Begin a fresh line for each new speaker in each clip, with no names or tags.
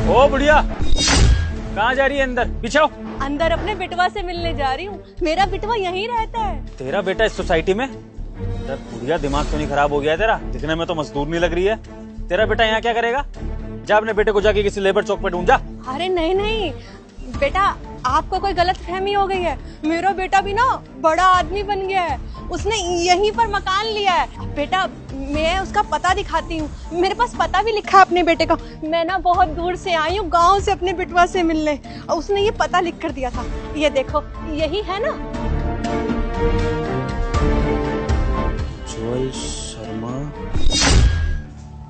ओ बुढ़िया, कहाँ जा रही है? अंदर पीछे आओ।
अंदर अपने बेटवा से मिलने जा रही हूँ। मेरा बेटवा यहीं रहता है।
तेरा बेटा इस सोसाइटी में? बुढ़िया, दिमाग तो नहीं खराब हो गया है तेरा? दिखने में तो मजदूर नहीं लग रही है। तेरा बेटा यहाँ क्या करेगा? जा अपने बेटे को जाके किसी लेबर चौक पे ढूंढ जा।
अरे नहीं नहीं बेटा, आपको कोई गलत फहमी हो गई है। मेरा बेटा भी ना बड़ा आदमी बन गया है। उसने यहीं पर मकान लिया है। बेटा मैं उसका पता दिखाती हूँ, मेरे पास पता भी लिखा है अपने बेटे का। मैं ना बहुत दूर से आई हूँ, गांव से अपने बेटवा से मिलने, और उसने ये पता लिख कर दिया था। ये देखो, यही है ना।
उज्जवल शर्मा,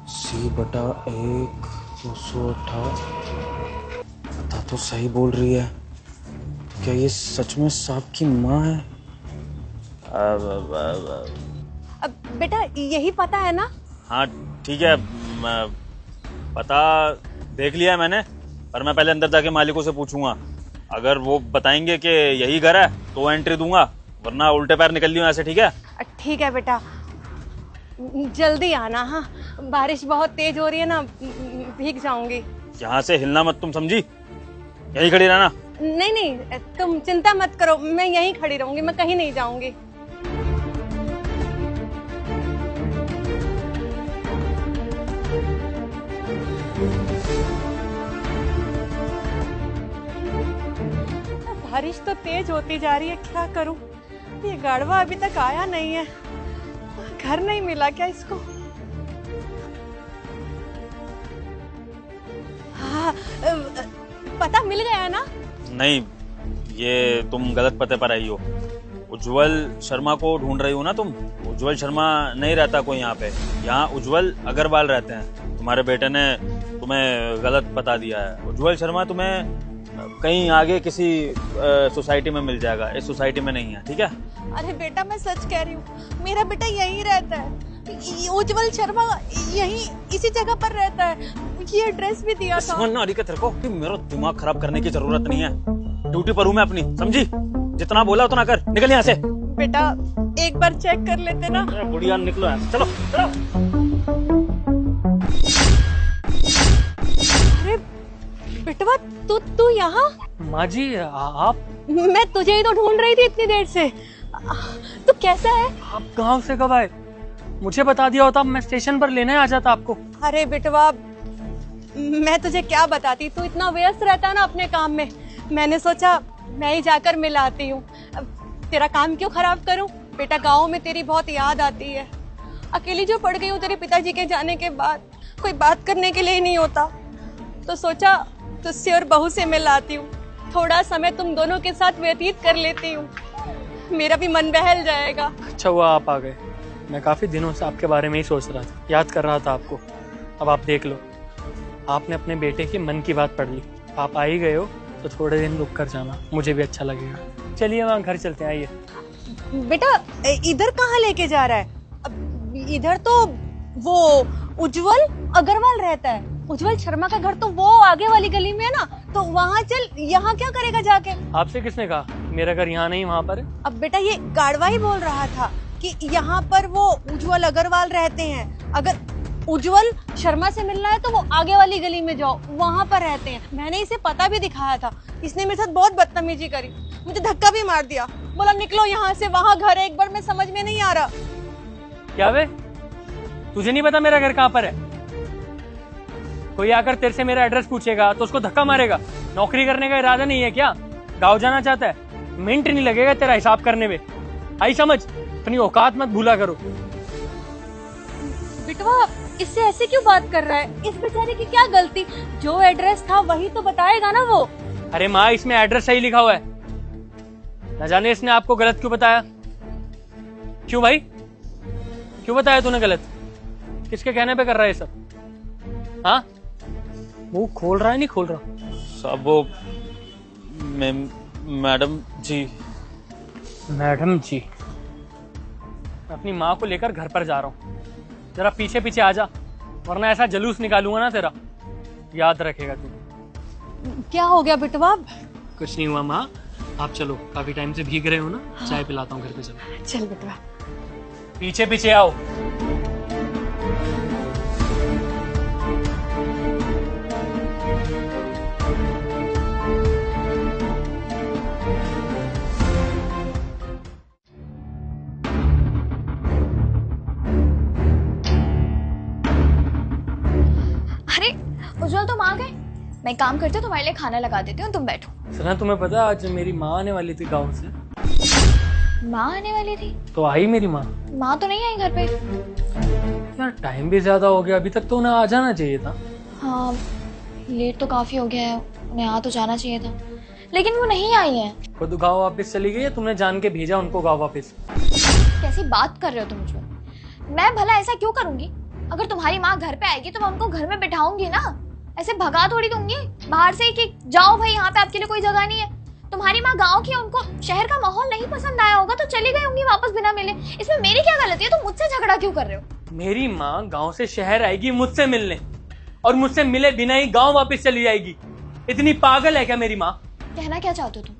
C/1 218। पता तो सही बोल रही है। क्या ये सच में साहब की माँ है?
अब बेटा यही पता है ना?
हाँ ठीक है, पता देख लिया है मैंने, पर मैं पहले अंदर जाके मालिकों से पूछूंगा। अगर वो बताएंगे कि यही घर है तो एंट्री दूंगा, वरना उल्टे पैर निकल लियो ऐसे। ठीक है?
ठीक है बेटा, जल्दी आना। हाँ, बारिश बहुत तेज हो रही है ना, भीग जाऊंगी।
यहाँ से हिलना मत, तुम समझी? यही खड़ी रहना।
नहीं नहीं, तुम चिंता मत करो, मैं यहीं खड़ी रहूंगी, मैं कहीं नहीं जाऊंगी। बारिश तो तेज होती जा रही है, क्या करूं? ये गाड़वा अभी तक आया नहीं है। घर नहीं मिला क्या इसको? हाँ, पता मिल गया ना?
नहीं, ये तुम गलत पते पर आई हो। उज्जवल शर्मा को ढूंढ रही हो ना तुम? उज्जवल शर्मा नहीं रहता कोई यहाँ पे। यहाँ उज्जवल अग्रवाल रहते हैं। तुम्हारे बेटे ने तुम्हें गलत पता दिया है। उज्जवल शर्मा तुम्हें कहीं आगे किसी सोसाइटी में मिल जाएगा, इस सोसाइटी में नहीं है। ठीक है?
अरे बेटा मैं सच कह रही हूँ, मेरा बेटा यहीं रहता है। उज्जवल शर्मा यहीं इसी जगह पर रहता है। ये एड्रेस भी दिया था।
तेरे को कि मेरा दिमाग खराब करने की जरूरत नहीं है। ड्यूटी पर हूँ मैं अपनी, समझी? जितना बोला उतना कर, निकल यहाँ से।
बेटा एक बार चेक कर लेते ना।
बुढ़िया निकलो यहाँ से, चलो चलो।
अरे बेटवा, तू यहाँ?
माँ जी आप?
मैं तुझे ही तो ढूंढ रही थी इतनी देर से। तू कैसा है?
आप गांव से कब आए? मुझे बता दिया होता, मैं स्टेशन पर लेने आ जाता आपको।
अरे बेटवा, मैं तुझे क्या बताती, तू इतना व्यस्त रहता है ना अपने काम में। मैंने सोचा मैं ही जाकर मिल आती हूँ। तेरा काम क्यों खराब करूँ? बेटा गाँव में तेरी बहुत याद आती है। अकेली जो पड़ गई हूँ तेरे पिताजी के जाने के बाद, कोई बात करने के लिए ही नहीं होता। तो सोचा तुझसे और बहू से मिल आती हूँ, थोड़ा समय तुम दोनों के साथ व्यतीत कर लेती हूँ, मेरा भी मन बहल जाएगा।
अच्छा हुआ आप आ गए, मैं काफी दिनों से आपके बारे में ही सोच रहा था, याद कर रहा था आपको। अब आप देख लो, आपने अपने बेटे के मन की बात पढ़ ली। आप आ ही गए हो तो थोड़े दिन रुक कर जाना, मुझे भी अच्छा लगेगा। चलिए वहाँ घर चलते हैं, आइए।
बेटा इधर कहाँ लेके जा रहा है? इधर तो वो उज्जवल अग्रवाल रहता है। उज्जवल शर्मा का घर तो वो आगे वाली गली में है ना, तो वहाँ चल। यहाँ क्या करेगा जाके?
आपसे किसने कहा मेरा घर यहाँ नहीं वहाँ पर है?
अब बेटा ये गाड़वा ही बोल रहा था कि यहाँ पर वो उज्जवल अग्रवाल रहते हैं। अगर उज्जवल शर्मा से मिलना है तो वो आगे वाली गली में जाओ, वहाँ पर रहते हैं। मैंने इसे पता भी दिखाया था, इसने मेरे साथ बहुत बदतमीजी करी, मुझे धक्का भी मार दिया, बोला निकलो यहाँ से, वहाँ घर है। एक बार में समझ में नहीं आ रहा।
क्या वे, तुझे नहीं पता मेरा घर कहाँ पर है? कोई आकर तेरे से मेरा एड्रेस पूछेगा तो उसको धक्का मारेगा? नौकरी करने का इरादा नहीं है क्या? गाँव जाना चाहता है? मिनट नहीं लगेगा तेरा हिसाब करने में। आई समझ, अपनी औकात मत भूला करो।
बिटवा इससे ऐसे क्यों बात कर रहा है? इस बेचारे की क्या गलती? जो एड्रेस था वही तो बताएगा ना वो।
अरे माँ, इसमें एड्रेस सही लिखा हुआ है, न जाने इसने आपको गलत क्यों बताया। क्यों भाई, क्यों बताया तूने गलत? किसके कहने पे कर रहा है ये सब? हाँ, मुंह खोल रहा है नहीं खोल रहा?
सब वो मैडम जी।
मैडम जी? मैं अपनी माँ को लेकर घर पर जा रहा हूँ, जरा पीछे पीछे आ जा, वरना ऐसा जलूस निकालूंगा ना तेरा, याद रखेगा तू।
क्या हो गया बिटवा?
कुछ नहीं हुआ माँ, आप चलो, काफी टाइम से भीग रहे हो ना। हाँ। चाय पिलाता हूँ घर पे, चलो।
चल बिटवा,
पीछे पीछे आओ।
तुम आ गए। मैं काम करती हूँ, तुम्हारे लिए खाना लगा देती हूँ, तुम बैठो।
सना तुम्हें पता आज मेरी माँ आने वाली थी गाँव से।
माँ आने वाली थी?
तो आई मेरी माँ?
माँ तो नहीं आई घर पे।
यार टाइम भी ज्यादा हो गया, अभी तक तो उन्हें आ जाना चाहिए था।
हाँ लेट तो काफी हो गया है, उन्हें आ तो जाना चाहिए था, लेकिन वो नहीं आई है।
खुद गाँव वापस चली गई है, तुमने जान के भेजा उनको गाँव वापस?
कैसी बात कर रहे हो तुम मुझे? मैं भला ऐसा क्यों करूंगी? अगर तुम्हारी माँ घर पे आएगी तो मैं उनको घर में बिठाऊंगी ना, ऐसे भगा थोड़ी दूंगी बाहर से कि जाओ भाई यहाँ पे आपके लिए कोई जगह नहीं है। तुम्हारी माँ गाँव की है, उनको शहर का माहौल नहीं पसंद आया होगा तो चली गई होंगी वापस बिना मिले। इसमें मेरी क्या गलती है? तुम मुझसे झगड़ा क्यों कर रहे हो?
मेरी माँ गाँव से शहर आएगी मुझसे मिलने, और मुझसे मिले बिना ही गाँव वापस चली जाएगी। इतनी पागल है क्या मेरी माँ?
कहना क्या चाहते हो तुम?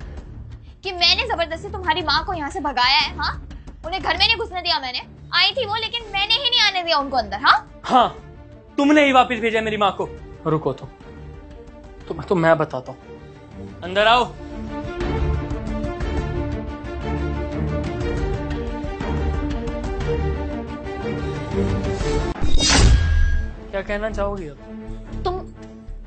कि मैंने जबरदस्ती तुम्हारी माँ को यहाँ से भगाया है? हाँ, उन्हें घर में नहीं घुसने दिया मैंने। आई थी वो, लेकिन मैंने ही नहीं आने दिया उनको अंदर। हाँ,
तुमने ही वापस भेजा मेरी माँ को। रुको तो मैं बताता हूँ, अंदर आओ। क्या कहना चाहोगी अब?
तुम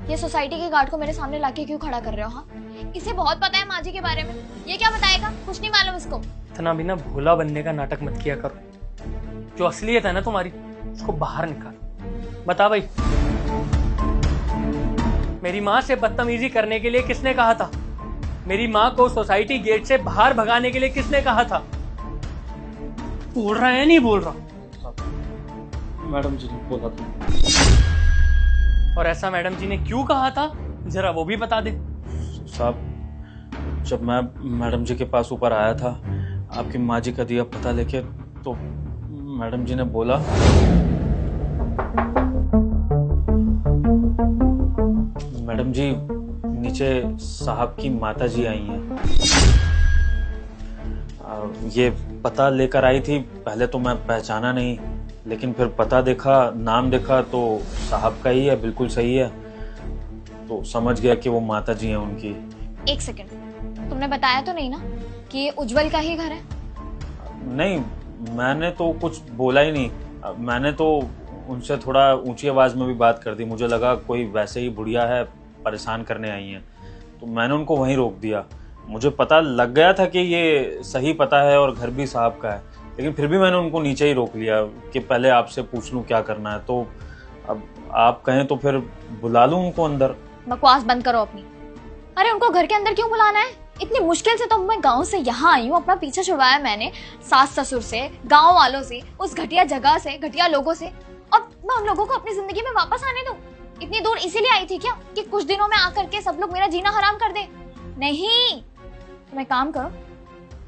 ये सोसाइटी के गार्ड को मेरे सामने लाके क्यों खड़ा कर रहे हो? हाँ, इसे बहुत पता है माँ जी के बारे में। ये क्या बताएगा? कुछ नहीं मालूम इसको।
इतना भी ना भोला बनने का नाटक मत किया करो। जो असलियत है ना तुम्हारी, उसको बाहर निकाल। बता भाई, मेरी माँ से बदतमीजी करने के लिए किसने कहा था? मेरी माँ को सोसाइटी गेट से बाहर भगाने के लिए किसने कहा था? बोल रहा है नहीं बोल रहा?
मैडम जी ने बोला था।
और ऐसा मैडम जी ने क्यों कहा था, जरा वो भी बता दे।
साहब, जब मैं मैडम जी के पास ऊपर आया था आपकी माँ जी का दिया पता लेके, तो मैडम जी ने बोला मैडम जी नीचे साहब की माता जी आई हैं। ये पता लेकर आई थी। पहले तो मैं पहचाना नहीं, लेकिन फिर पता देखा, नाम देखा तो साहब का ही है, बिल्कुल सही है। तो समझ गया कि वो माता जी हैं उनकी।
एक सेकंड, तुमने बताया तो नहीं ना कि ये उज्जवल का ही घर है?
नहीं, मैंने तो कुछ बोला ही नहीं। मैंने तो उनसे थोड़ा ऊंची आवाज में भी बात कर दी। मुझे लगा कोई वैसे ही बुढ़िया है, परेशान करने आई हैं, तो मैंने उनको वहीं रोक दिया। मुझे पता लग गया था कि ये सही पता है और घर भी साहब का है, लेकिन फिर भी मैंने उनको नीचे ही रोक लिया कि पहले आपसे पूछ लूं क्या करना है। तो अब आप कहें तो फिर बुला लूं उनको अंदर।
बकवास बंद करो अपनी। अरे उनको घर के अंदर क्यों बुलाना है? इतनी मुश्किल से तो मैं गांव से यहाँ आई हूँ, अपना पीछा छुड़वाया मैंने सास ससुर से, गांव वालों से, उस घटिया जगह से, घटिया लोगों से, और मैं उन लोगों को अपनी जिंदगी में वापस आने दूं? इतनी दूर इसीलिए आई थी क्या कि कुछ दिनों में आकर के सब लोग मेरा जीना हराम कर दे? नहीं, तुम एक काम करो,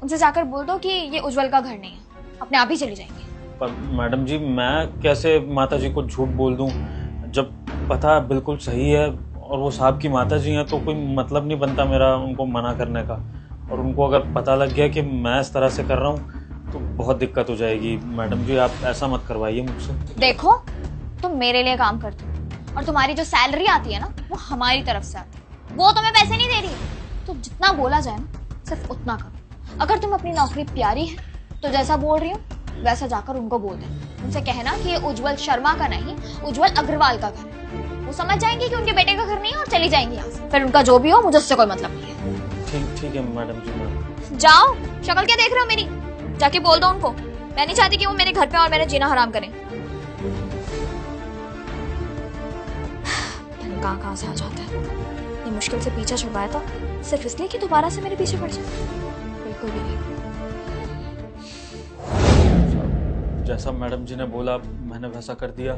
उनसे जाकर बोल दो कि ये उज्जवल का घर नहीं है, अपने आप ही चली जाएंगे।
पर मैडम जी, मैं कैसे माता जी को झूठ बोल दूं जब पता बिल्कुल सही है और वो साहब की माता जी हैं? तो कोई मतलब नहीं बनता मेरा उनको मना करने का। और उनको अगर पता लग गया कि मैं इस तरह से कर रहा हूँ तो बहुत दिक्कत हो जाएगी। मैडम जी, आप ऐसा मत करवाइए मुझसे।
देखो, तुम मेरे लिए काम करते हो और तुम्हारी जो सैलरी आती है ना, वो हमारी तरफ से आती है, वो तुम्हें पैसे नहीं दे रही। तो जितना बोला जाए ना, सिर्फ उतना करो। अगर तुम्हें अपनी नौकरी प्यारी है तो जैसा बोल रही हूँ वैसा जाकर उनको बोल दे। उनसे कहना कि ये उज्जवल शर्मा का नहीं, उज्जवल अग्रवाल का घर है। वो समझ जाएंगे कि उनके बेटे का घर नहीं है और चली जाएंगी यहाँ से। फिर उनका जो भी हो, मुझे उससे कोई मतलब नहीं है।
ठीक है मैडम जी। मैं
जाओ, शक्ल क्या देख रहे हो मेरी? जाके बोल दो उनको, मैं नहीं चाहती कि वो मेरे घर पे और मेरा जीना हराम करें। कहाँ से आ जाता है। ये मुश्किल से पीछा छुड़वाया था सिर्फ इसलिए कि दोबारा से मेरे पीछे पड़ जाए। बिल्कुल भी नहीं।
जैसा मैडम जी ने बोला मैंने वैसा कर दिया।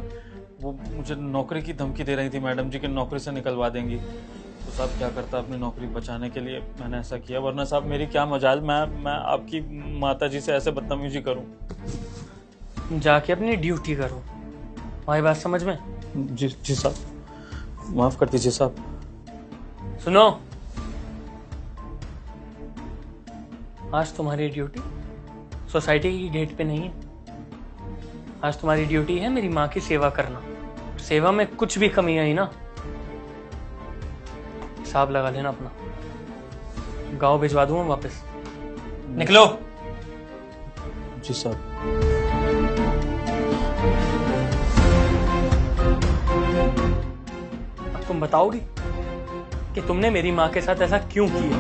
वो मुझे नौकरी की धमकी दे रही थी मैडम जी कि नौकरी से निकलवा देंगी। तो साहब क्या करता, अपनी नौकरी बचाने के लिए मैंने ऐसा किया। वरना साहब मेरी क्या मजाल, मैं आपकी माता जी से ऐसे बदतमीजी करूं?
जाके अपनी ड्यूटी करो। हमारी बात समझ में?
जी साहब, माफ कर दीजिए साहब।
सुनो, आज तुम्हारी ड्यूटी सोसाइटी की गेट पे नहीं है। आज तुम्हारी ड्यूटी है मेरी माँ की सेवा करना। सेवा में कुछ भी कमी आई ना, हिसाब लगा लेना अपना। गांव भिजवा दूंगा वापस। निकलो।
जी साहब।
अब तुम तुम बताओगी कि तुमने मेरी माँ के साथ ऐसा क्यों किया?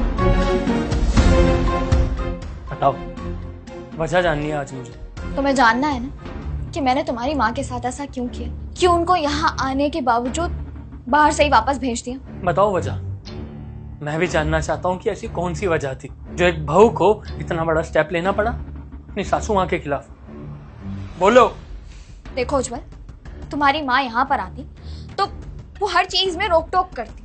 बताओ, वजह जाननी है आज मुझे।
तुम्हें जानना है ना कि मैंने तुम्हारी माँ के साथ ऐसा क्यों किया, क्यों उनको यहाँ आने के बावजूद बाहर से ही वापस भेज दिया?
बताओ वजह। मैं भी जानना चाहता हूँ कि ऐसी कौन सी वजह थी जो एक बहू को इतना बड़ा स्टेप लेना पड़ा अपनी सासू माँ के खिलाफ। बोलो।
देखो उज्जवल, तुम्हारी माँ यहाँ पर आती तो वो हर चीज में रोक टोक करती,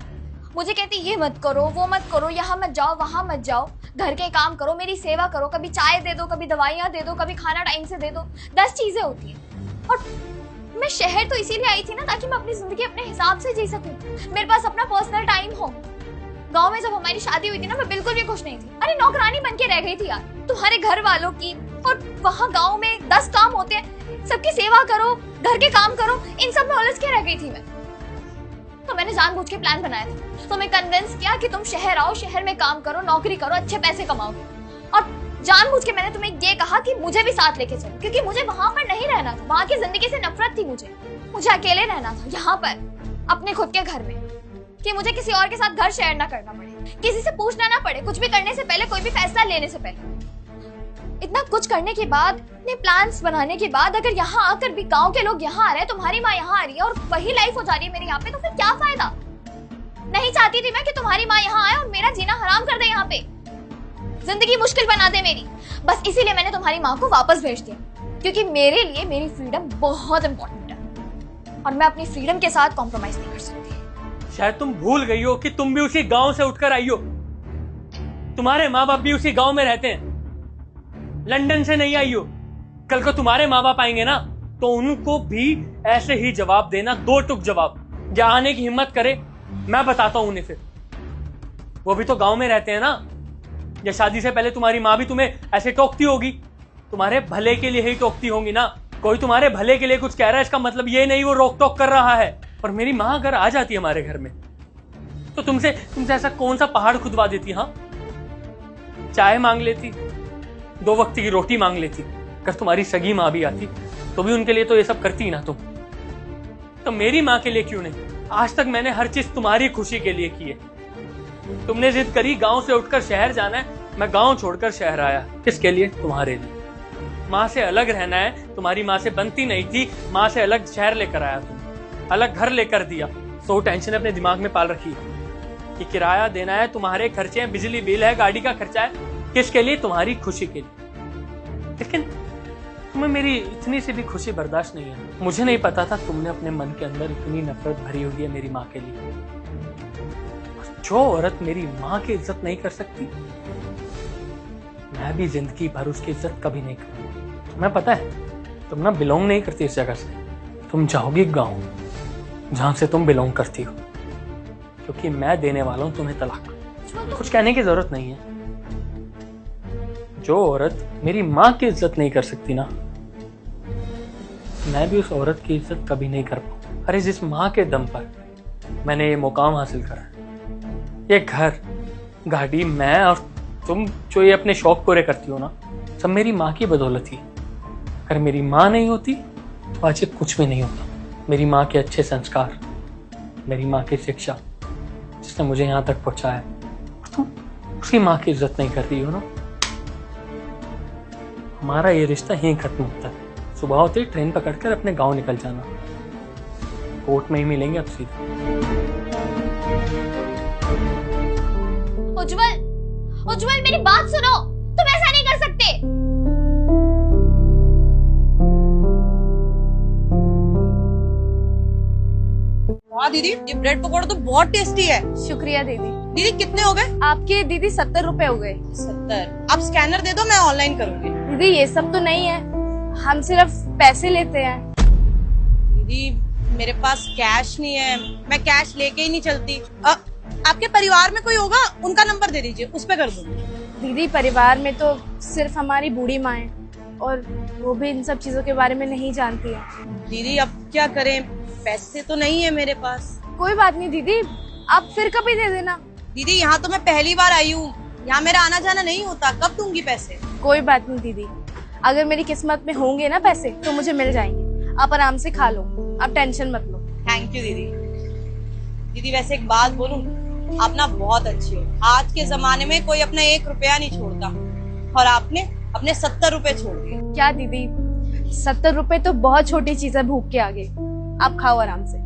मुझे कहती ये मत करो, वो मत करो, यहाँ मत जाओ, वहां मत जाओ, घर के काम करो, मेरी सेवा करो, कभी चाय दे दो, कभी दवाइयाँ दे दो, कभी खाना टाइम से दे दो, 10 चीजें होती हैं। और मैं शहर तो इसीलिए आई थी ना ताकि मैं अपनी जिंदगी अपने हिसाब से जी सकूं, मेरे पास अपना पर्सनल टाइम हो। गांव में जब हमारी शादी हुई थी ना, मैं बिल्कुल भी खुश नहीं थी। अरे नौकरानी बन के रह गई थी यार, तुम्हारे घर वालों की। और वहाँ गांव में 10 काम होते हैं, सबकी सेवा करो, घर के काम करो, इन सब में उलझ के रह गई थी मैं। तो मैंने जानबूझ के प्लान बनाया था, तो मैं कन्विंस किया कि तुम शहर आओ, शहर में काम करो, नौकरी करो, अच्छे पैसे कमाओगे। और जानबूझ के मैंने तुम्हें ये कहा कि मुझे भी साथ लेके चलो, क्योंकि मुझे वहां पर नहीं रहना था, वहां की जिंदगी से नफरत थी मुझे अकेले रहना था यहाँ पर अपने खुद के घर में, कि मुझे किसी और के साथ घर शेयर ना करना पड़े, किसी से पूछना ना पड़े, कुछ भी करने से पहले, कोई भी फैसला लेने से पहले। इतना कुछ करने के बाद, इतने प्लान्स बनाने के बाद, अगर यहाँ आकर भी गांव के लोग यहाँ आ रहे हैं, तुम्हारी माँ यहाँ आ रही है और वही लाइफ हो जा रही है मेरे यहाँ पे, तो फिर क्या फायदा? नहीं चाहती थी मैं कि तुम्हारी माँ यहाँ आए और मेरा जीना हराम कर दे, यहाँ पे जिंदगी मुश्किल बना दे मेरी। बस इसीलिए मैंने तुम्हारी माँ को वापस भेज दिया, क्योंकि मेरे लिए मेरी फ्रीडम बहुत इंपॉर्टेंट है और मैं अपनी फ्रीडम के साथ कॉम्प्रोमाइज नहीं कर सकती।
शायद तुम भूल गई हो कि तुम भी उसी गांव से उठकर आई हो, तुम्हारे माँ बाप भी उसी गांव में रहते हैं, लंदन से नहीं आई हो। कल को तुम्हारे माँ बाप आएंगे ना, तो उनको भी ऐसे ही जवाब देना, 2 टुक जवाब। या आने की हिम्मत करे, मैं बताता हूं उन्हें, फिर वो भी तो गांव में रहते हैं ना। या शादी से पहले तुम्हारी माँ भी तुम्हें ऐसे टोकती होगी, तुम्हारे भले के लिए ही टोकती होंगी ना। कोई तुम्हारे भले के लिए कुछ कह रहा है, इसका मतलब ये नहीं वो रोक टोक कर रहा है। और मेरी माँ अगर आ जाती है हमारे घर में, तो तुमसे ऐसा कौन सा पहाड़ खुदवा देती? हाँ, चाय मांग लेती, 2 वक्त की रोटी मांग लेती। अगर तुम्हारी सगी माँ भी आती तो भी उनके लिए तो ये सब करती ना तुम, तो मेरी माँ के लिए क्यों नहीं? आज तक मैंने हर चीज तुम्हारी खुशी के लिए की है। तुमने जिद करी गांव से उठकर शहर जाना है, मैं गांव छोड़कर शहर आया। किसके लिए? तुम्हारे लिए। माँ से अलग रहना है, तुम्हारी माँ से बनती नहीं थी, माँ से अलग शहर लेकर आया तुम, अलग घर लेकर दिया। तो टांशन अपने दिमाग में पाल रखी है कि किराया देना है, तुम्हारे खर्चे हैं, बिजली बिल है, गाड़ी का खर्चा है। किसके लिए? तुम्हारी खुशी के लिए। लेकिन तुम्हें मेरी इतनी सी भी खुशी बर्दाश्त नहीं है। मुझे नहीं पता था तुमने अपने मन के अंदर इतनी नफरत भरी हुई है मेरी माँ के लिए। जो औरत मेरी माँ की इज्जत नहीं कर सकती, मैं भी जिंदगी भर उसकी इज्जत कभी नहीं करूंगा। तुम्हें पता है, तुम ना बिलोंग नहीं करती इस जगह से। तुम जाओगी गाँव जहां से तुम बिलोंग करती हो, क्योंकि मैं देने वाला हूं तुम्हें तलाक। कुछ कहने की जरूरत नहीं है। जो औरत मेरी माँ की इज्जत नहीं कर सकती ना, मैं भी उस औरत की इज्जत कभी नहीं कर पाऊँ। अरे जिस माँ के दम पर मैंने ये मुकाम हासिल करा, ये घर, गाड़ी, मैं और तुम जो ये अपने शौक पूरे करती हो ना, सब मेरी माँ की बदौलत ही। अगर मेरी माँ नहीं होती तो आज ये कुछ भी नहीं होता। मेरी माँ के अच्छे संस्कार, मेरी माँ की शिक्षा, जिसने मुझे यहाँ तक पहुँचाया, तुम उसकी माँ की इज्जत नहीं कर रही हो ना। हमारा ये रिश्ता यहीं खत्म होता है। सुबह होते ही ट्रेन पकड़कर अपने गांव निकल जाना, कोर्ट में ही मिलेंगे अब सीधे।
उज्जवल मेरी बात सुनो, तुम ऐसा नहीं कर सकते।
वाह दीदी, ये ब्रेड पकौड़ा तो बहुत टेस्टी है।
शुक्रिया दीदी।
दीदी कितने हो गए?
आपके दीदी 70 रुपए हो गए।
70। आप स्कैनर दे दो, मैं ऑनलाइन करूंगी।
दीदी ये सब तो नहीं है, हम सिर्फ पैसे लेते हैं।
दीदी मेरे पास कैश नहीं है, मैं कैश लेके ही नहीं चलती। आपके परिवार में कोई होगा, उनका नंबर दे दीजिए, उस पे कर दूंगी।
दीदी परिवार में तो सिर्फ हमारी बूढ़ी माँ है और वो भी इन सब चीजों के बारे में नहीं जानती है।
दीदी अब क्या करें, पैसे तो नहीं है मेरे पास।
कोई बात नहीं दीदी, आप फिर कभी दे देना।
दीदी यहाँ तो मैं पहली बार आई हूँ, यहाँ मेरा आना जाना नहीं होता, कब दूंगी पैसे?
कोई बात नहीं दीदी, अगर मेरी किस्मत में होंगे ना पैसे तो मुझे मिल जाएंगे। आप आराम से खा लो, आप टेंशन मत लो।
थैंक यू दीदी। दीदी वैसे एक बात बोलूं, आप ना बहुत अच्छी हो। आज के जमाने में कोई अपना 1 रुपया नहीं छोड़ता, और आपने अपने 70 रुपए छोड़ दिए।
क्या दीदी, 70 रुपए तो बहुत छोटी चीज है भूख के आगे। आप खाओ आराम से।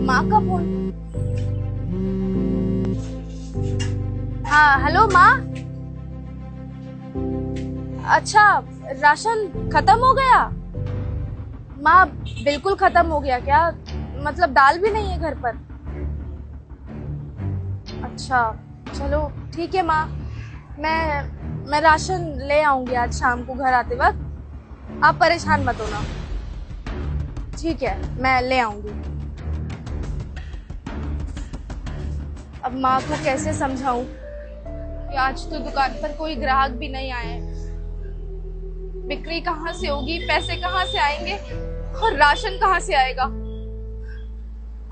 माँ का फोन। हाँ हेलो माँ। अच्छा, राशन खत्म हो गया? माँ बिल्कुल खत्म हो गया क्या? मतलब दाल भी नहीं है घर पर? अच्छा चलो ठीक है माँ, मैं राशन ले आऊंगी आज शाम को घर आते वक्त। आप परेशान मत होना। ठीक है, मैं ले आऊंगी। अब माँ को कैसे समझाऊं कि आज तो दुकान पर कोई ग्राहक भी नहीं आए। बिक्री कहाँ से होगी, पैसे कहाँ से आएंगे और राशन कहाँ से आएगा,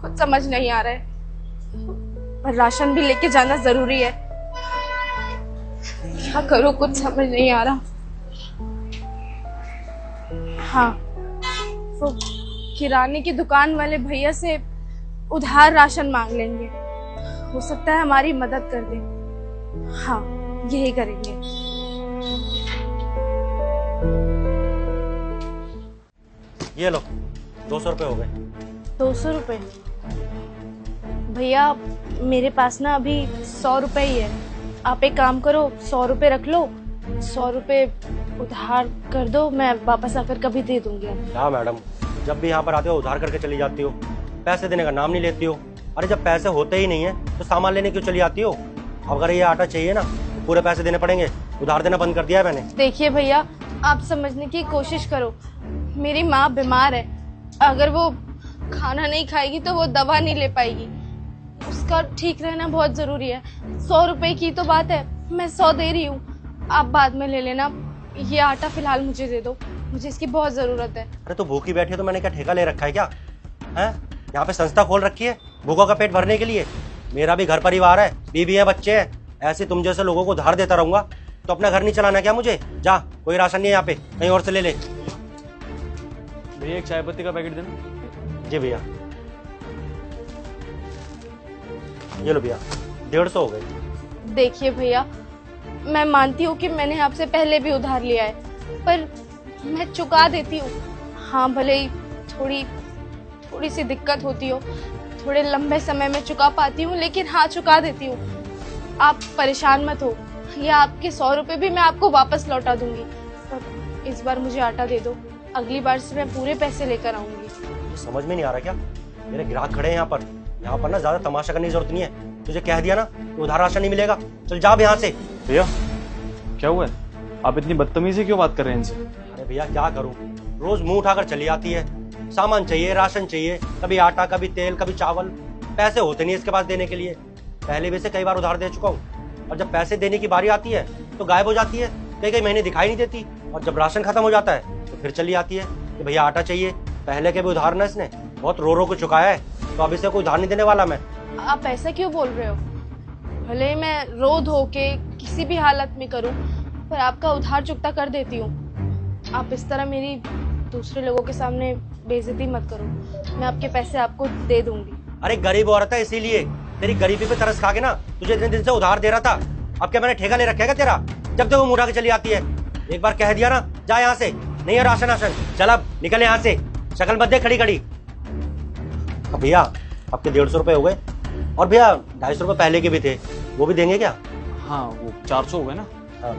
कुछ समझ नहीं आ रहा है। पर राशन भी लेके जाना जरूरी है। क्या करूं, कुछ समझ नहीं आ रहा। हाँ, वो किराने की दुकान वाले भैया से उधार राशन मांग लेंगे, हो सकता है हमारी मदद कर दे। हाँ, यही करेंगे।
ये लो, 200 रुपये हो गए।
200 रुपये? भैया मेरे पास ना अभी 100 रुपये ही है। आप एक काम करो, 100 रुपये रख लो, 100 रुपये उधार कर दो, मैं वापस आकर कभी दे दूंगी।
हाँ मैडम, जब भी यहाँ पर आते हो उधार करके चली जाती हो, पैसे देने का नाम नहीं लेती हो। अरे जब पैसे होते ही नहीं है तो सामान लेने क्यों चली आती हो? अब अगर ये आटा चाहिए ना तो पूरे पैसे देने पड़ेंगे, उधार देना बंद कर दिया है मैंने।
देखिए भैया, आप समझने की कोशिश करो। मेरी माँ बीमार है, अगर वो खाना नहीं खाएगी तो वो दवा नहीं ले पाएगी। उसका ठीक रहना बहुत जरूरी है। 100 रुपए की तो बात है, मैं 100 दे रही हूँ, आप बाद में ले लेना। ये आटा फिलहाल मुझे दे दो, मुझे इसकी बहुत जरूरत है।
अरे तो भूखी बैठी है तो मैंने क्या ठेका ले रखा है क्या? है यहाँ पे संस्था खोल रखी है भूखों का पेट भरने के लिए। मेरा भी घर परिवार है, बीवी है, बच्चे हैं। ऐसे तुम जैसे लोगों को धार देता रहूंगा तो अपना घर नहीं चलाना क्या मुझे? जा, कोई राशन नहीं है यहाँ पे, कहीं और से ले ले।
भैया एक चाय पत्ती का पैकेट देना।
जी भैया, ये लो भैया, 150 हो गए।
देखिए भैया, मैं मानती हूँ कि मैंने आपसे पहले भी उधार लिया है, पर मैं चुका देती हूँ। हाँ, भले ही थोड़ी सी दिक्कत होती हो, थोड़े लंबे समय में चुका पाती हूँ, लेकिन हाँ चुका देती हूँ। आप परेशान मत हो, ये आपके 100 रुपए भी मैं आपको वापस लौटा दूंगी। पर इस बार मुझे आटा दे दो, अगली बार से मैं पूरे पैसे लेकर आऊंगी।
समझ में नहीं आ रहा क्या? मेरे ग्राहक खड़े हैं यहाँ पर ना ज्यादा तमाशा करने की जरूरत नहीं है। तुझे कह दिया ना तो उधार राशन नहीं मिलेगा, चल जा अब यहाँ से।
भैया क्या हुआ है, आप इतनी बदतमीजी क्यों बात कर रहे हैं इनसे?
अरे भैया क्या करूँ, रोज मुंह उठाकर चली आती है। सामान चाहिए, राशन चाहिए, कभी आटा, कभी तेल, कभी चावल। पैसे होते नहीं इसके पास देने के लिए। पहले भी से कई बार उधार दे चुका हूँ, और जब पैसे देने की बारी आती है तो गायब हो जाती है, कई महीने दिखाई नहीं देती। और जब राशन खत्म हो जाता है तो फिर चली आती है कि भैया आटा चाहिए। पहले के भी उधार ना इसने बहुत रो को चुकाया है, तो अब इसे कोई उधार नहीं देने वाला मैं।
आप ऐसा क्यों बोल रहे हो? भले ही मैं रो धो के किसी भी हालत में करूं, पर आपका उधार चुकता कर देती हूँ। आप इस तरह मेरी दूसरे लोगों के सामने बेइज्जती मत करो, मैं आपके पैसे आपको दे दूंगी।
अरे गरीब औरत है, इसीलिए तेरी गरीबी पे तरस खा के ना तुझे इतने दिन से उधार दे रहा था। अब क्या मैंने ठेका ले रखा है तेरा? जब तक वो मुंह उठा के चली आती है। एक बार कह दिया ना, जा यहाँ से, नहीं है राशन। चल अब निकल यहाँ से, शक्ल मत दे खड़ी। अब भैया आपके 150 रुपए हो गए, और भैया 250 रुपए पहले के भी थे, वो भी देंगे क्या?
हाँ वो 400 हो गए ना।
हाँ।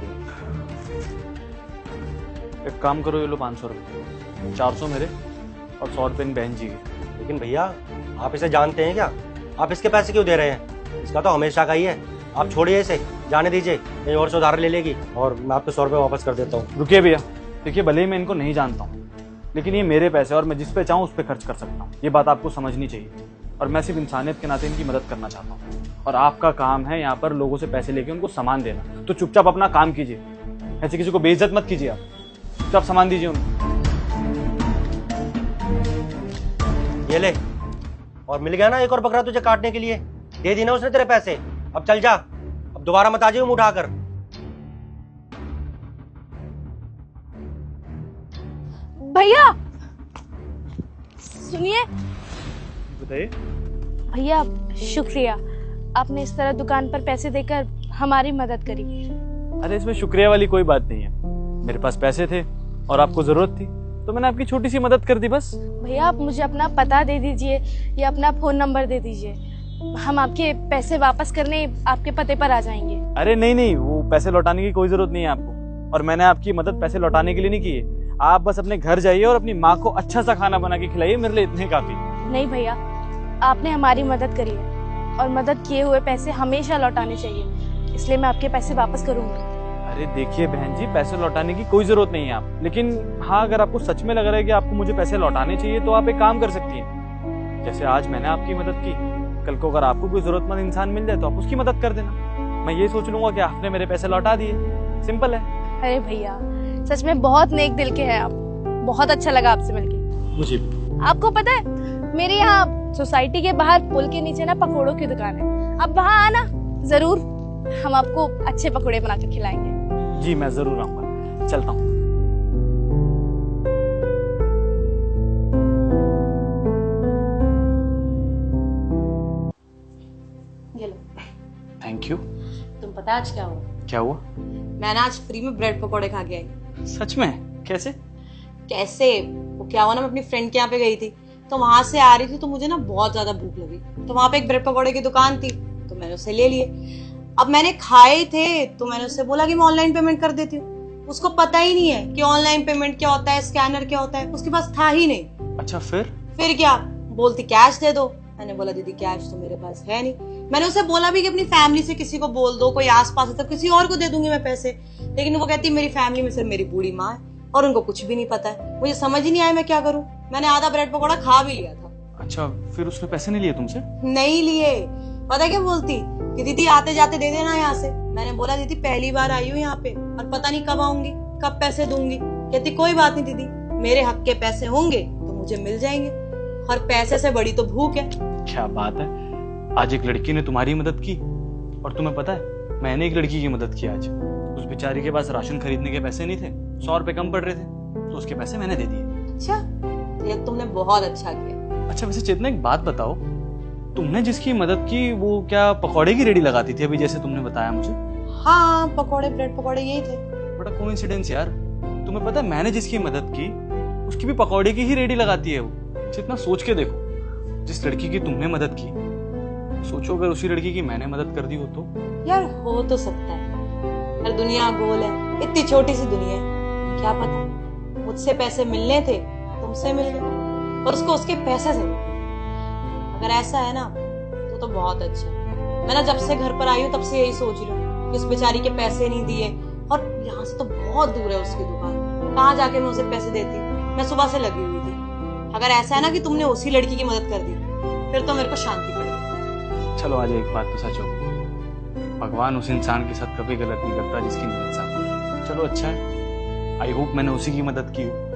एक काम करो, ये लो 500 रुपये, 400 मेरे और 100 रुपये इन बहन जी के।
लेकिन भैया आप इसे जानते हैं क्या? आप इसके पैसे क्यों दे रहे हैं? इसका तो हमेशा का ही है। आप छोड़िए इसे, जाने दीजिए, कहीं और से उधार ले लेगी, और मैं आपको 100 रुपये वापस कर देता हूँ।
रुकिए भैया, देखिए भले ही मैं इनको नहीं जानता हूँ, लेकिन ये मेरे पैसे और मैं जिस पे चाहूँ उस पर खर्च कर सकता हूँ। ये बात आपको समझनी चाहिए, और मैं सिर्फ इंसानियत के नाते इनकी मदद करना चाहता हूँ। और आपका काम है यहाँ पर लोगों से पैसे लेके उनको सामान देना, तो चुपचाप अपना काम कीजिए। ऐसे किसी को बेइज्जत मत कीजिए, आप चुपचाप सामान दीजिए उनको।
ये ले, और मिल गया ना एक और बकरा तुझे काटने के लिए। दे दी ना उसने तेरे पैसे, अब चल जा, अब दोबारा मत आ जाइए मुंह उठाकर।
भैया सुनिए।
बताइए।
भैया शुक्रिया, आपने इस तरह दुकान पर पैसे देकर हमारी मदद करी।
अरे इसमें शुक्रिया वाली कोई बात नहीं है, मेरे पास पैसे थे और आपको जरूरत थी तो मैंने आपकी छोटी सी मदद कर दी बस।
भैया आप मुझे अपना पता दे दीजिए या अपना फोन नंबर दे दीजिए, हम आपके पैसे वापस करने आपके पते पर आ जाएंगे।
अरे नहीं नहीं, वो पैसे लौटाने की कोई जरूरत नहीं है आपको, और मैंने आपकी मदद पैसे लौटाने के लिए नहीं की है। आप बस अपने घर जाइए और अपनी माँ को अच्छा सा खाना बना के खिलाइए, मेरे लिए इतने काफी।
नहीं भैया, आपने हमारी मदद करी है और मदद किए हुए पैसे हमेशा लौटाने चाहिए, इसलिए मैं आपके पैसे वापस करूंगी।
अरे देखिए बहन जी, पैसे लौटाने की कोई जरूरत नहीं है आप, लेकिन हाँ अगर आपको सच में लग रहा है कि आपको मुझे पैसे लौटाने चाहिए तो आप एक काम कर सकती हैं। जैसे आज मैंने आपकी मदद की, कल को अगर आपको कोई जरूरतमंद इंसान मिल जाए तो आप उसकी मदद कर देना। मैं ये सोच लूंगा कि आपने मेरे पैसे लौटा दिए, सिंपल है।
अरे भैया सच में बहुत नेक दिल के हैं आप, बहुत अच्छा लगा आपसे मिलके।
मुझे
आपको पता है मेरे यहाँ सोसाइटी के बाहर पुल के नीचे ना पकोड़ों की दुकान है, आप वहाँ आना जरूर, हम आपको अच्छे पकोड़े बनाकर खिलाएंगे।
जी मैं जरूर आऊंगा, चलता हूँ।
ये लो।
Thank you.
तुम पता आज क्या हुआ?
क्या हुआ?
मैं ना आज फ्री में ब्रेड पकौड़े खा के आई।
सच में? कैसे?
कैसे? वो क्या हुआ ना, मैं अपनी फ्रेंड के यहाँ पे गई थी तो वहां से आ रही थी तो मुझे ना बहुत ज्यादा भूख लगी, तो वहां पे एक ब्रेड पकौड़े की दुकान थी तो मैंने उससे ले लिए। अब मैंने खाए थे तो मैंने उससे बोला कि मैं ऑनलाइन पेमेंट कर देती हूँ। उसको पता ही नहीं है कि ऑनलाइन पेमेंट क्या होता है, स्कैनर क्या होता है, उसके पास था ही नहीं।
अच्छा
फिर क्या बोलती, कैश दे दो। मैंने बोला दीदी कैश तो मेरे पास है नहीं। मैंने उसे बोला भी कि अपनी फैमिली से किसी को बोल दो, कोई आसपास है तो किसी और को दे दूंगी मैं पैसे, लेकिन वो कहती मेरी फैमिली में सिर्फ मेरी बूढ़ी माँ है और उनको कुछ भी नहीं पता है। मुझे समझ ही नहीं आया मैं क्या करूं। मैंने आधा ब्रेड पकौड़ा खा भी लिया था।
अच्छा, फिर उसने पैसे नहीं लिए तुमसे?
नहीं लिए। पता क्या बोलती कि दीदी आते जाते दे देना यहाँ से। मैंने बोला दीदी पहली बार आई हूँ यहाँ पे और पता नहीं कब आऊंगी, कब पैसे दूंगी। कहती कोई बात नहीं दीदी, मेरे हक के पैसे होंगे तो मुझे मिल जाएंगे, और पैसे से बड़ी तो भूख है।
क्या बात है, आज एक लड़की ने तुम्हारी मदद की, और तुम्हें पता है मैंने एक लड़की की मदद की आज। उस बेचारी के पास राशन खरीदने के पैसे नहीं थे, 100 रुपए कम पड़ रहे थे, तो उसके पैसे मैंने दे दिए।
अच्छा, ये तुमने बहुत अच्छा किया।
अच्छा वैसे चेतना एक बात बताओ, तुमने जिसकी मदद की वो क्या पकौड़े की रेडी लगाती थी अभी जैसे तुमने बताया मुझे?
हाँ, पकौड़े ब्रेड पकौड़े यही थे।
बड़ा कोइंसिडेंस यार। तुम्हें पता है मैंने जिसकी मदद की उसकी भी पकौड़े की ही रेडी लगाती है वो। जितना सोच के देखो, जिस लड़की की तुमने मदद की, सोचो अगर उसी लड़की की मैंने मदद कर दी हो तो।
यार हो तो सकता है, हर दुनिया गोल है, इतनी छोटी सी दुनिया है, क्या पता मुझसे पैसे मिलने थे तुमसे मिल गए, और उसको उसके पैसे से मिले। अगर ऐसा है ना तो बहुत अच्छा है। मैं ना जब से घर पर आई हूँ तब से यही सोच रही हूँ कि उस बेचारी के पैसे नहीं दिए, और यहाँ से तो बहुत दूर है उसकी दुकान, कहाँ जाके मैं उसे पैसे देती। मैं सुबह से लगी हुई थी। अगर ऐसा है ना कि तुमने उसी लड़की की मदद कर दी, फिर तो मेरे को शांति पड़ेगी।
चलो आज एक बात तो सच हो, भगवान उस इंसान के साथ कभी गलत नहीं करता जिसकी मदद साथ। चलो अच्छा है, आई होप मैंने उसी की मदद की हो।